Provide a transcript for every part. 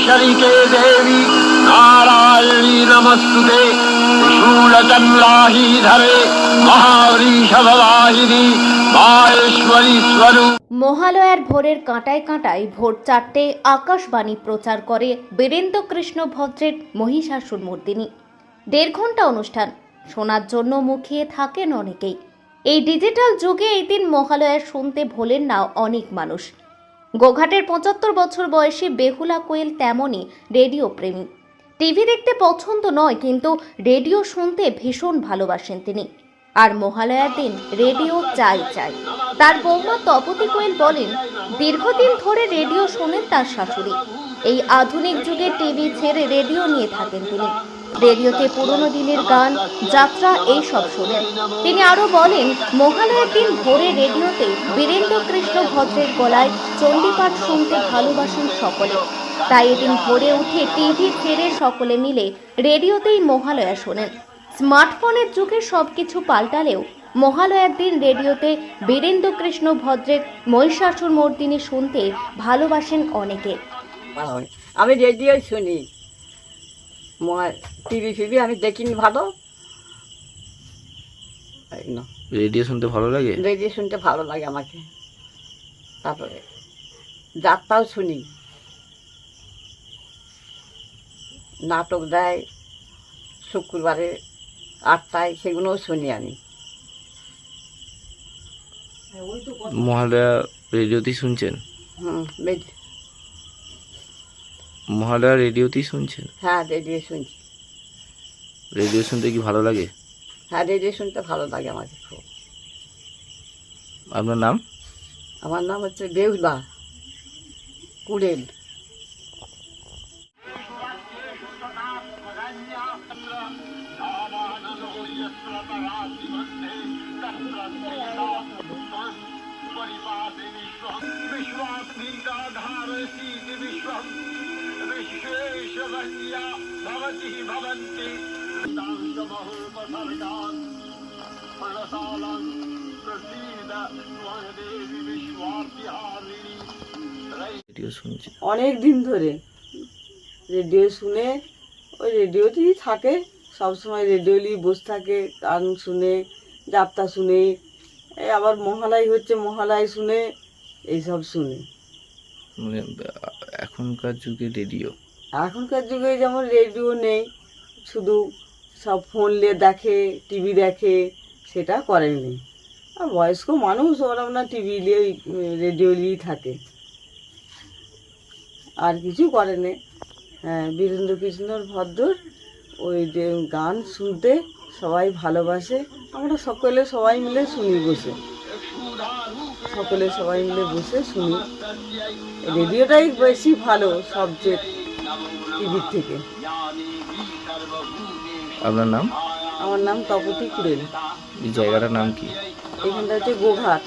शरीके देवी नारायणी नमस्तुते शूलचंद्राही धरे महावृषभवाहिनी माहेश्वरी स्वरूप। মহালয়ার ভোরের কাঁটায় কাঁটায় ভোর 4টে আকাশবাণী প্রচার করে বীরেন্দ্র কৃষ্ণ ভদ্রের মহিষাসুর মর্দিনী। 1.5 ঘন্টা অনুষ্ঠান শোনার জন্য মুখিয়ে থাকেন অনেকেই। এই ডিজিটাল যুগে এই দিন মহালয়া শুনতে ভোলেন না অনেক মানুষ। গোঘাটের 75 বছর বয়সী বেহুলা কোয়েল তেমনই রেডিও প্রেমী। টিভি দেখতে পছন্দ নয়, কিন্তু রেডিও শুনতে ভীষণ ভালোবাসেন তিনি। আর মহালয়ার দিন রেডিও চাই। তার বৌমা তপতী কোয়েল বলেন, দীর্ঘদিন ধরে রেডিও শোনেন তার শাশুড়ি। এই আধুনিক যুগে টিভি ছেড়ে রেডিও নিয়ে থাকেন তিনি। রেডিওতে পুরনো দিনের গান, যাত্রা এইসব শোনেন। তিনি আরো বলেন, মহালয়ার দিন ভোরে রেডিওতে বীরেন্দ্র কৃষ্ণ ভদ্রের গলায় চণ্ডীপাঠ শুনতে ভালোবাসেন সকলে। তাই এদিন ভোরে উঠে টিভি ছেড়ে সকলে মিলে রেডিওতেই মহালয়া শোনেন। স্মার্টফোনের যুগে সবকিছু পাল্টালেও মহালয়ার দিন রেডিওতে বীরেন্দ্র কৃষ্ণ ভদ্রের মহিষাসুর মর্দিনী শুনতে ভালোবাসেন অনেকে। আমি রেডিও শুনি, টিভি আমি দেখিনি। ভালো রেডিও শুনতে ভালো লাগে? রেডিও শুনতে ভালো লাগে আমাকে। তারপরে যাত্রাও শুনি, নাটক দেয় শুক্রবারে 8টায়, সেগুলোও শুনি আমি। মহালয়া রেডিওতেই শুনছেন? মহালয়া রেডিওতেই শুনছেন? হ্যাঁ, রেডিও শুনছি। রেডিও শুনতে কি ভালো লাগে? হ্যাঁ, রেডিও শুনতে ভালো লাগে আমাকে খুব। আপনার নাম? আমার নাম হচ্ছে বেহুলা কুড়েল। রেডিও শুনছি অনেক দিন ধরে। রেডিও শুনে ওই রেডিওতেই থাকে, সবসময় রেডিও নিয়ে বসে থাকে, গান শুনে, যাত্রা শুনে, এই আবার মহালয় হচ্ছে মহালয় শুনে, এইসব শুনে। মানে এখনকার যুগে রেডিও, এখনকার যুগে যেমন রেডিও নেই, শুধু সব ফোন নিয়ে দেখে, টিভি দেখে, সেটা করেনি। আর বয়স্ক মানুষ ওরা না টিভি নিয়ে রেডিও নিয়েই থাকে, আর কিছু করে না। হ্যাঁ, বীরেন্দ্র কৃষ্ণর ভদ্রর ওই যে গান শুনতে সবাই ভালোবাসে। আমরা সবাই মিলে শুনি বসে, সবাই মিলে বসে শুনি। রেডিওটাই বেশি ভালো সবচেয়ে টিভির থেকে। আপনার নাম? আমার নাম তপতী কুড়েল। এই জায়গাটার নাম কি? এখানটা হচ্ছে গোঘাট।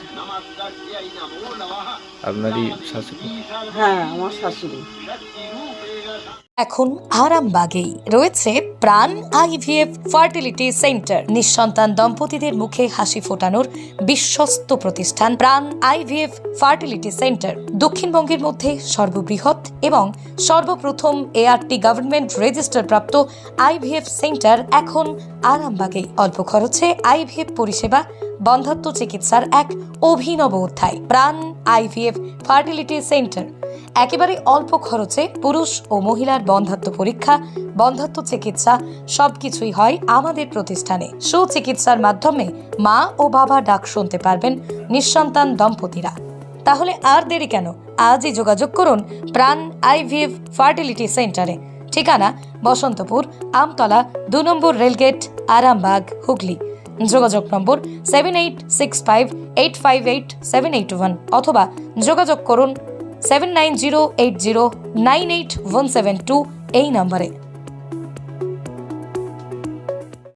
আপনারই শাশুড়ি? হ্যাঁ, আমার শাশুড়ি। এখন আরামবাগেই রয়েছে প্রাণ আইভিএফ ফার্টিলিটি সেন্টার। নিঃসন্তান দম্পতিদের মুখে হাসি ফোটানোর বিশ্বস্ত প্রতিষ্ঠান প্রাণ আইভিএফ ফার্টিলিটি সেন্টার দক্ষিণবঙ্গের মধ্যে সর্ববৃহৎ এবং সর্বপ্রথম এআরটি গভর্নমেন্ট রেজিস্টার প্রাপ্ত আইভিএফ সেন্টার এখন আরামবাগেই। অল্প খরচে আইভিএফ পরিষেবা, বন্ধ্যাত্ব চিকিৎসার এক অভিনব অধ্যায়। প্রাণ আইভিএফ ফার্টিলিটি সেন্টার একেবারে অল্প খরচে পুরুষ ও মহিলার বন্ধ্যাত্ব পরীক্ষা, বন্ধ্যাত্ব চিকিৎসা সবকিছুই হয় আমাদের প্রতিষ্ঠানে। সুচিকিৎসার মাধ্যমে মা ও বাবা ডাক শুনতে পারবেন নিঃসন্তান দম্পতিরা। তাহলে আর দেরি কেন? আজই যোগাযোগ করুন প্রাণ আইভিএফ ফার্টিলিটি সেন্টারে। ঠিকানা বসন্তপুর, আমতলা, 2 নম্বর রেলগেট, আরামবাগ, হুগলি। যোগাযোগ নম্বর 7865858781 অথবা যোগাযোগ করুন 7908098172 এই নম্বরে।